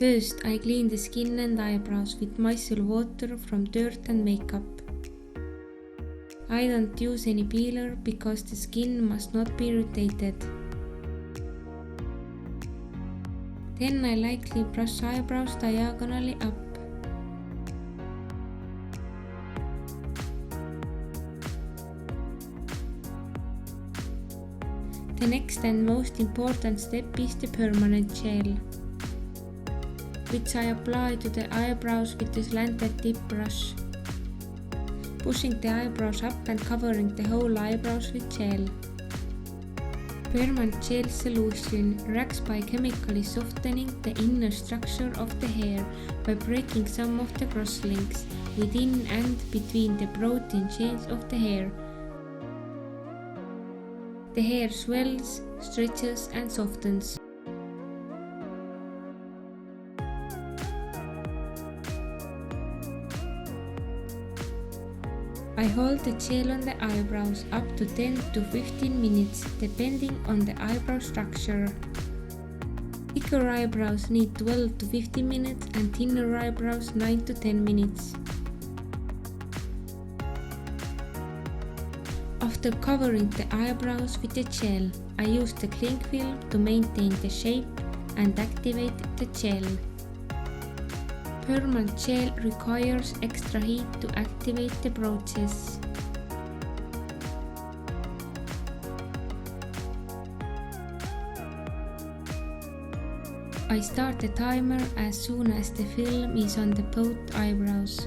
First, I clean the skin and eyebrows with micellar water from dirt and makeup. I don't use any peeler because the skin must not be irritated. Then I lightly brush eyebrows diagonally up. The next and most important step is the permanent gel, which I apply to the eyebrows with a slanted tip brush, pushing the eyebrows up and covering the whole eyebrows with gel. Permanent gel solution reacts by chemically softening the inner structure of the hair by breaking some of the crosslinks within and between the protein chains of the hair. The hair swells, stretches and softens. I hold the gel on the eyebrows up to 10 to 15 minutes depending on the eyebrow structure. Thicker eyebrows need 12 to 15 minutes and thinner eyebrows 9 to 10 minutes. After covering the eyebrows with the gel, I use the cling film to maintain the shape and activate the gel. Permanent gel requires extra heat to activate the process. I start the timer as soon as the film is on the both eyebrows.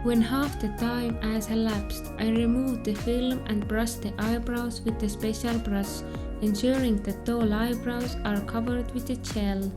When half the time has elapsed, I remove the film and brush the eyebrows with a special brush, ensuring that all eyebrows are covered with the gel.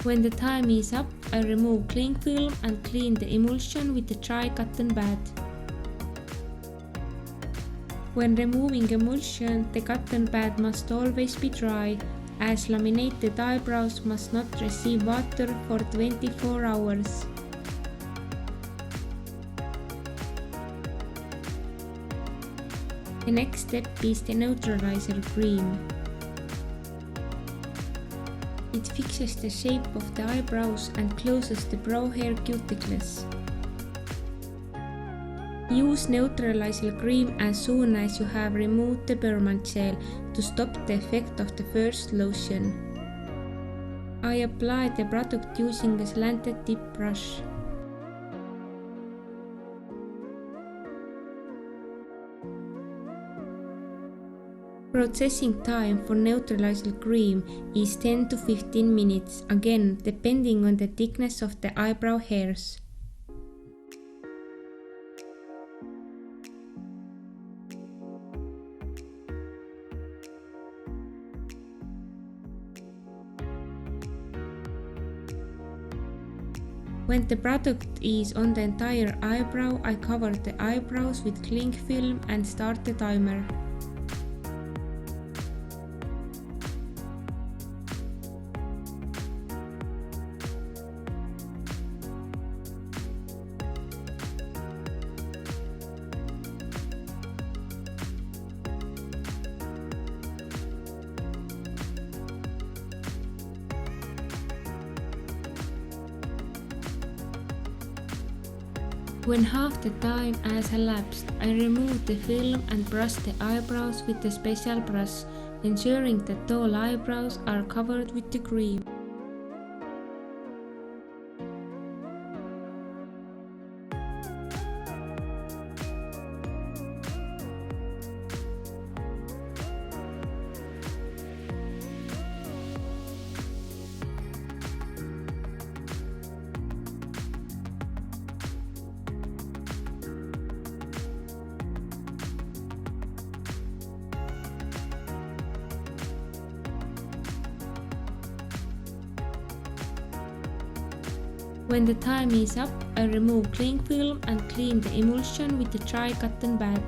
When the time is up, I remove cling film and clean the emulsion with a dry cotton pad. When removing emulsion, the cotton pad must always be dry, as laminated eyebrows must not receive water for 24 hours. The next step is the Neutralizer cream. It fixes the shape of the eyebrows and closes the brow hair cuticles. Use Neutralizer cream as soon as you have removed the permanent gel to stop the effect of the first lotion. I apply the product using a slanted tip brush. Processing time for Neutralizer cream is 10 to 15 minutes, again depending on the thickness of the eyebrow hairs. When the product is on the entire eyebrow, I cover the eyebrows with cling film and start the timer. When half the time has elapsed, I remove the film and brush the eyebrows with a special brush, ensuring that all eyebrows are covered with the cream. When the time is up, I remove cling film and clean the emulsion with the dry cotton pad.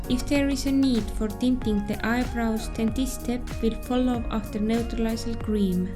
If there is a need for tinting the eyebrows, then this step will follow after Neutralizer cream.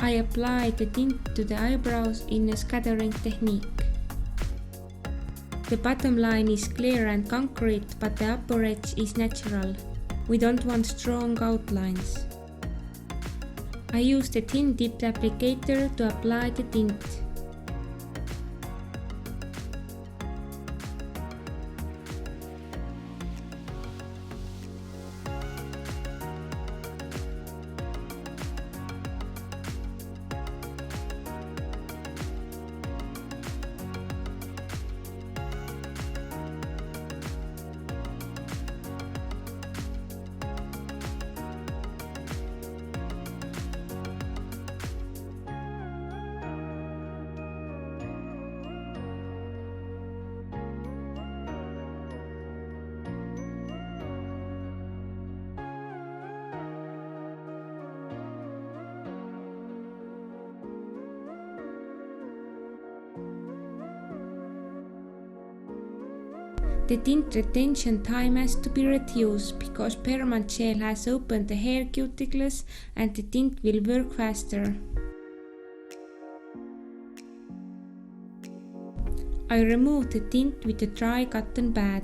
I apply the tint to the eyebrows in a scattering technique. The bottom line is clear and concrete, but the upper edge is natural. We don't want strong outlines. I use the thin tipped applicator to apply the tint. The tint retention time has to be reduced because permanent gel has opened the hair cuticles and the tint will work faster. I remove the tint with a dry cotton pad.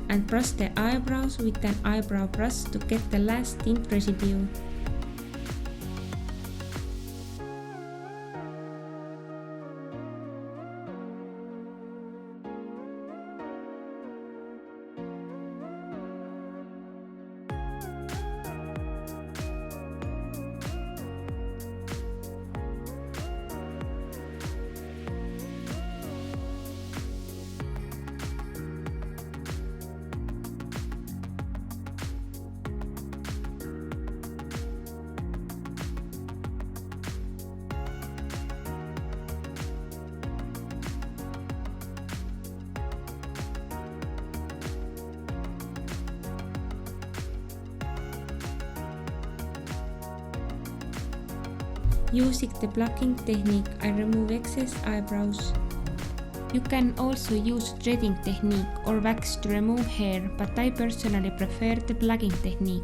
And brush the eyebrows with an eyebrow brush to get the last tint residue. Using the plucking technique, I remove excess eyebrows. You can also use threading technique or wax to remove hair, but I personally prefer the plucking technique.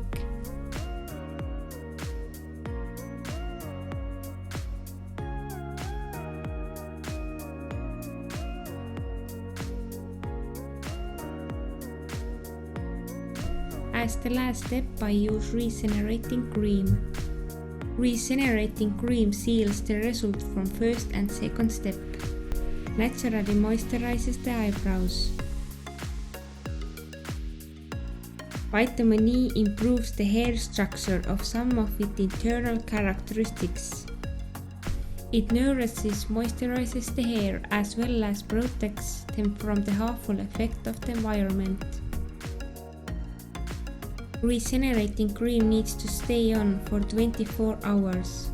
As the last step, I use regenerating cream. Regenerating cream seals the result from first and second step. Naturally moisturizes the eyebrows. Vitamin E improves the hair structure of some of its internal characteristics. It nourishes, moisturizes the hair as well as protects them from the harmful effect of the environment. Regenerating cream needs to stay on for 24 hours.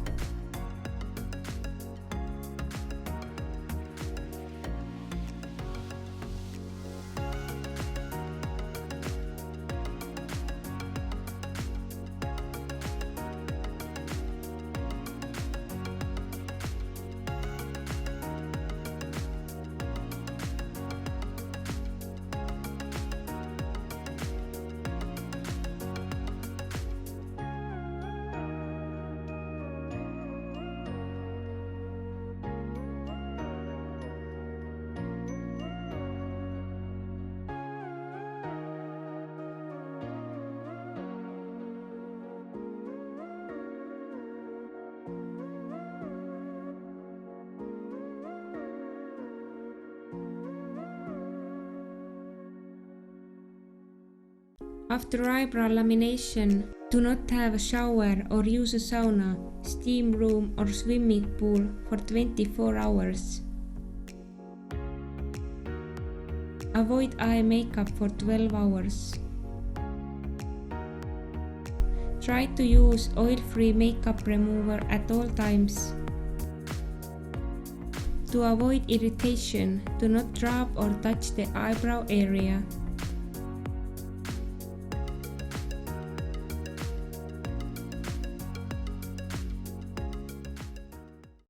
After eyebrow lamination, do not have a shower or use a sauna, steam room or swimming pool for 24 hours. Avoid eye makeup for 12 hours. Try to use oil-free makeup remover at all times. To avoid irritation, do not rub or touch the eyebrow area.